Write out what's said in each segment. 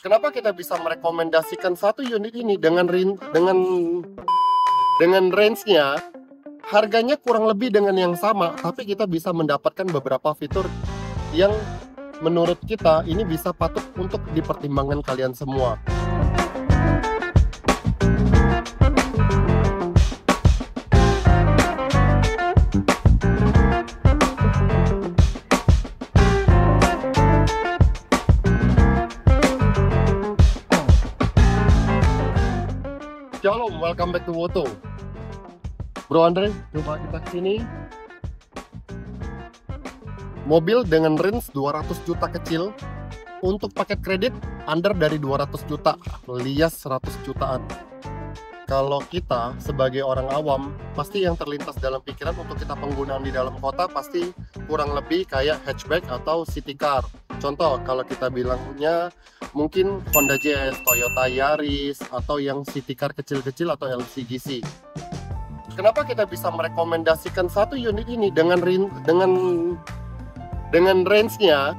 Kenapa kita bisa merekomendasikan satu unit ini dengan range-nya, harganya kurang lebih dengan yang sama, tapi kita bisa mendapatkan beberapa fitur yang menurut kita ini bisa patut untuk dipertimbangkan kalian semua. Shalom, welcome back to Woto. Bro Andre, coba kita sini. Mobil dengan range 200 juta kecil, untuk paket kredit under dari 200 juta, alias 100 jutaan. Kalau kita sebagai orang awam, pasti yang terlintas dalam pikiran untuk kita penggunaan di dalam kota pasti kurang lebih kayak hatchback atau city car. Contoh, kalau kita bilangnya mungkin Honda Jazz, Toyota Yaris, atau yang city car kecil-kecil atau LCGC. Kenapa kita bisa merekomendasikan satu unit ini dengan range-nya,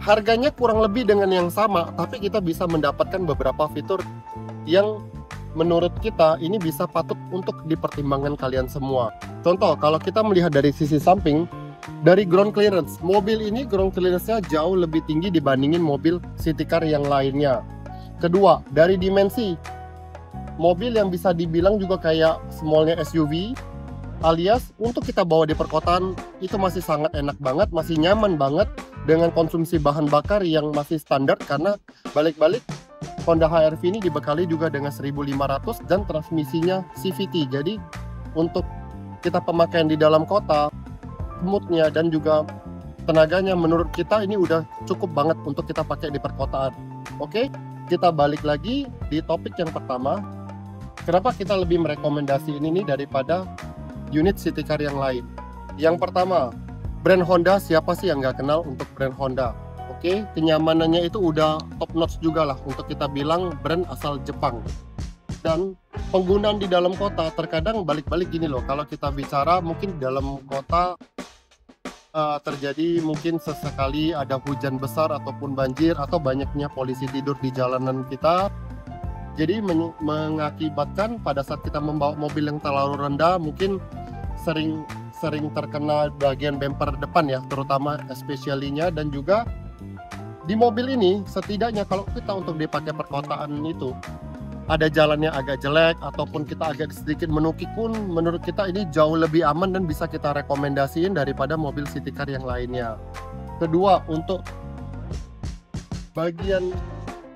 harganya kurang lebih dengan yang sama, tapi kita bisa mendapatkan beberapa fitur yang menurut kita ini bisa patut untuk dipertimbangkan kalian semua. Contoh, kalau kita melihat dari sisi samping, dari ground clearance, mobil ini ground clearance-nya jauh lebih tinggi dibandingin mobil city car yang lainnya. Kedua, dari dimensi, mobil yang bisa dibilang juga kayak smallnya SUV, alias untuk kita bawa di perkotaan itu masih sangat enak banget, masih nyaman banget dengan konsumsi bahan bakar yang masih standar, karena balik-balik Honda HR-V ini dibekali juga dengan 1500 dan transmisinya CVT. Jadi untuk kita pemakaian di dalam kota, moodnya dan juga tenaganya menurut kita ini udah cukup banget untuk kita pakai di perkotaan. Oke, kita balik lagi di topik yang pertama. Kenapa kita lebih merekomendasi ini nih daripada unit city car yang lain? Yang pertama, brand Honda, siapa sih yang nggak kenal untuk brand Honda? Oke, kenyamanannya itu udah top notch juga lah untuk kita bilang brand asal Jepang. Dan penggunaan di dalam kota terkadang balik-balik gini loh, kalau kita bicara mungkin dalam kota terjadi mungkin sesekali ada hujan besar ataupun banjir atau banyaknya polisi tidur di jalanan kita. Jadi mengakibatkan pada saat kita membawa mobil yang terlalu rendah mungkin sering terkena bagian bumper depan ya, terutama especially-nya. Dan juga di mobil ini setidaknya kalau kita untuk dipakai perkotaan itu ada jalannya agak jelek ataupun kita agak sedikit menukik pun menurut kita ini jauh lebih aman dan bisa kita rekomendasiin daripada mobil city car yang lainnya. Kedua, untuk bagian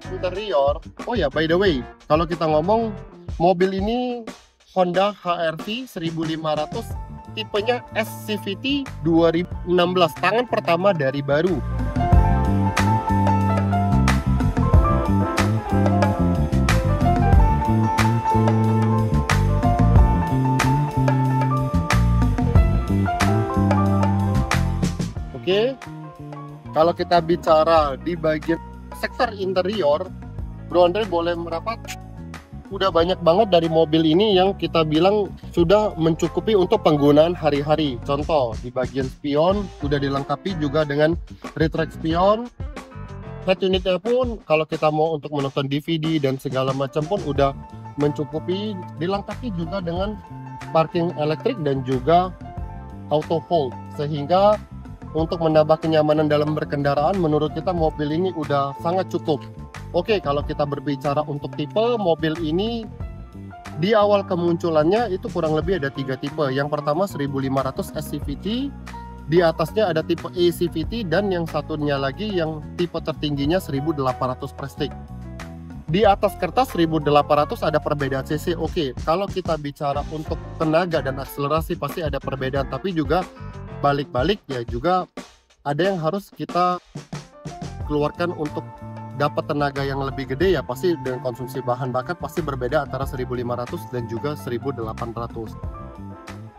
interior, oh ya by the way, kalau kita ngomong mobil ini Honda HR-V 1500 tipenya SCVT 2016, tangan pertama dari baru. Oke, kalau kita bicara di bagian sektor interior, Bro Andre boleh merapat. Udah banyak banget dari mobil ini yang kita bilang sudah mencukupi untuk penggunaan hari-hari. Contoh, di bagian spion sudah dilengkapi juga dengan retract spion. Head unitnya pun kalau kita mau untuk menonton DVD dan segala macam pun udah mencukupi. Dilengkapi juga dengan parking elektrik dan juga auto hold, sehingga untuk menambah kenyamanan dalam berkendaraan menurut kita mobil ini udah sangat cukup. Oke, kalau kita berbicara untuk tipe mobil ini, di awal kemunculannya itu kurang lebih ada 3 tipe. Yang pertama 1500 SCVT, di atasnya ada tipe ACVT, dan yang satunya lagi yang tipe tertingginya 1800 Prestige. Di atas kertas 1800 ada perbedaan cc. Oke, kalau kita bicara untuk tenaga dan akselerasi pasti ada perbedaan, tapi juga balik-balik ya juga ada yang harus kita keluarkan untuk dapat tenaga yang lebih gede ya, pasti dengan konsumsi bahan bakar pasti berbeda antara 1500 dan juga 1800.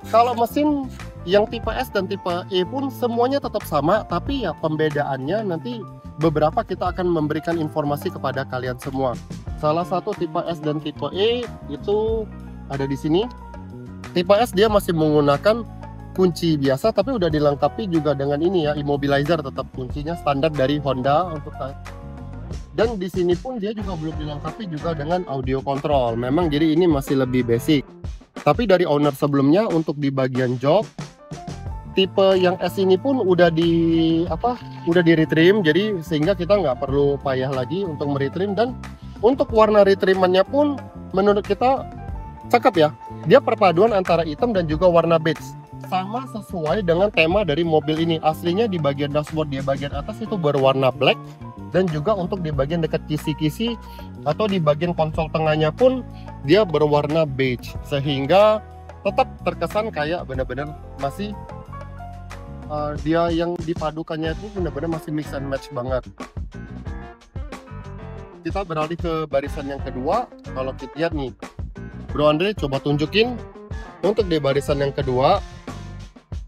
Kalau mesin yang tipe S dan tipe E pun semuanya tetap sama, tapi ya pembedaannya nanti beberapa kita akan memberikan informasi kepada kalian semua. Salah satu tipe S dan tipe E itu ada di sini. Tipe S dia masih menggunakan kunci biasa, tapi udah dilengkapi juga dengan ini ya, immobilizer. Tetap kuncinya standar dari Honda untuk Dan di sini pun dia juga belum dilengkapi juga dengan audio control. Memang jadi ini masih lebih basic. Tapi dari owner sebelumnya untuk di bagian jok tipe yang S ini pun udah di retrim, jadi sehingga kita nggak perlu payah lagi untuk meretrim. Dan untuk warna retrimannya pun menurut kita cakep ya. Dia perpaduan antara hitam dan juga warna beige, sama sesuai dengan tema dari mobil ini. Aslinya di bagian dashboard, di bagian atas itu berwarna black, dan juga untuk di bagian dekat kisi-kisi atau di bagian konsol tengahnya pun dia berwarna beige, sehingga tetap terkesan kayak benar-benar masih dia yang dipadukannya itu benar-benar masih mix and match banget. Kita beralih ke barisan yang kedua. Kalau kita lihat nih, Bro Andre coba tunjukin untuk di barisan yang kedua,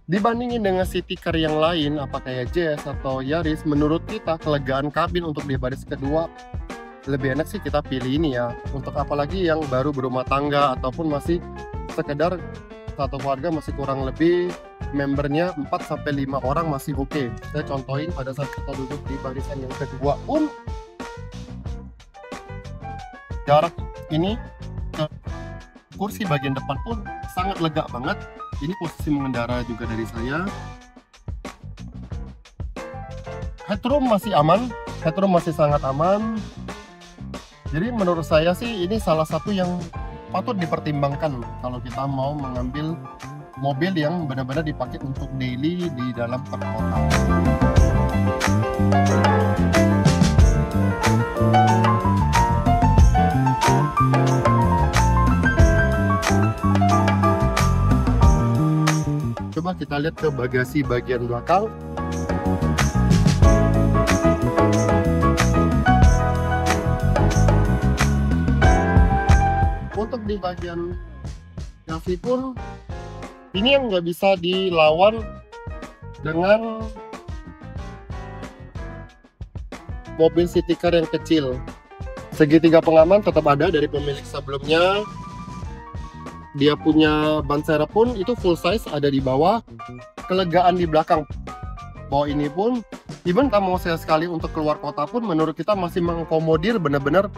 dibandingin dengan city car yang lain apa kayak Jazz atau Yaris, menurut kita kelegaan kabin untuk di baris kedua lebih enak sih kita pilih ini ya. Untuk apalagi yang baru berumah tangga ataupun masih sekedar satu keluarga, masih kurang lebih membernya 4-5 orang masih oke. Saya contohin pada saat kita duduk di barisan yang kedua pun jarak ini ke kursi bagian depan pun sangat lega banget. Ini posisi mengendara juga dari saya. Headroom masih aman, headroom masih sangat aman. Jadi menurut saya sih ini salah satu yang patut dipertimbangkan kalau kita mau mengambil mobil yang benar-benar dipakai untuk daily di dalam perkotaan. Coba kita lihat ke bagasi bagian belakang. Untuk di bagian chassis pun ini yang nggak bisa dilawan dengan mobil city car yang kecil. Segitiga pengaman tetap ada dari pemilik sebelumnya. Dia punya ban serep pun itu full size ada di bawah. Kelegaan di belakang bawah ini pun, even kamu saya sekali untuk keluar kota pun menurut kita masih mengakomodir benar-benar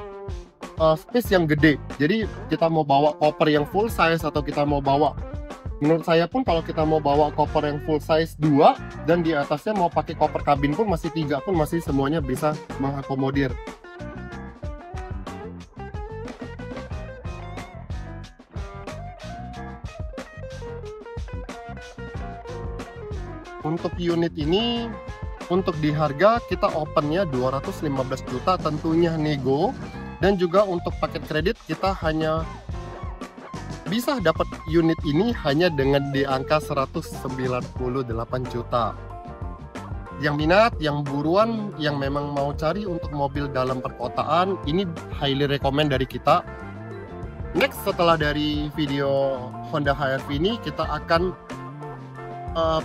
space yang gede. Jadi kita mau bawa koper yang full size atau kita mau bawa, menurut saya pun kalau kita mau bawa koper yang full size 2 dan di atasnya mau pakai koper kabin pun masih 3 pun masih semuanya bisa mengakomodir. Untuk unit ini, untuk di harga kita opennya 215 juta, tentunya nego. Dan juga untuk paket kredit kita hanya bisa dapat unit ini hanya dengan di angka 198 juta. Yang minat, yang buruan, yang memang mau cari untuk mobil dalam perkotaan, ini highly recommend dari kita. Next, setelah dari video Honda HR-V ini, kita akan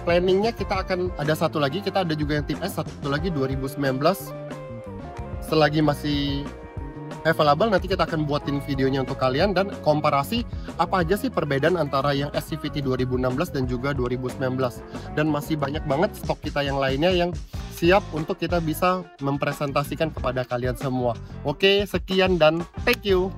planningnya kita akan ada satu lagi, kita ada juga yang tip S, satu lagi 2019 selagi masih available. Nanti kita akan buatin videonya untuk kalian dan komparasi apa aja sih perbedaan antara yang SCVT 2016 dan juga 2019. Dan masih banyak banget stok kita yang lainnya yang siap untuk kita bisa mempresentasikan kepada kalian semua. Oke, sekian dan thank you.